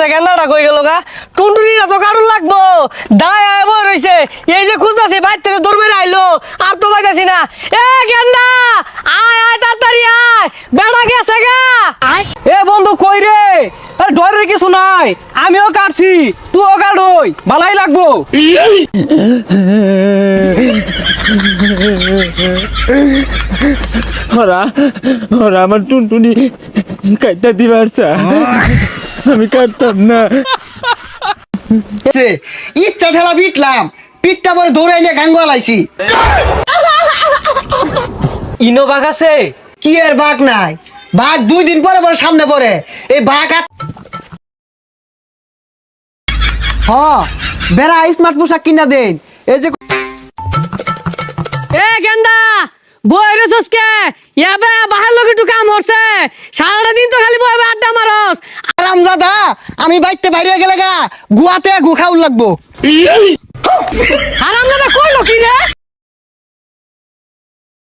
সেকেন্ডটা কই গেল গা টুনটুনিটা তো কারণ লাগবো দায় আয় বই রইছে এই যে খুঁজতাছি বাইর থেকে দৌড় মেরে আইলো আর তো পাইতাছি না এ গেন্দা আয় আয় তাড়াতাড়ি আয় বেড়া গেছে গা এ বন্ধু কই রে আরে ডরের কিছু নাই আমিও কাটছি তুইও কাটই ভালাই লাগবো ওরা ওরা আমার টুনটুনি কাটতে দিবার আমি কাটতাম না ইচ্ছা ঠেলা পিটলাম পিঠটা পরে দৌড়ে নিয়ে গাঙ্গুয়া লাইছি ইনো বাঘ আছে কি এর বাঘ নাই বাঘ 2 দিন পরে পরে সামনে পড়ে এই বাঘ বেড়া স্মার্ট পোশাক কিনা দেন এই যে এ গেন্দা বই রইছস কে ইয়াবে বাহার লগে টু কাম হচ্ছে সারাটা দিন তো খালি বইবে আড্ডা মারস আরামজাদা আমি বাইতে বাইরে গেলে গা গুয়াতে গু খাউল লাগবো হারামজাদা কইলো কি রে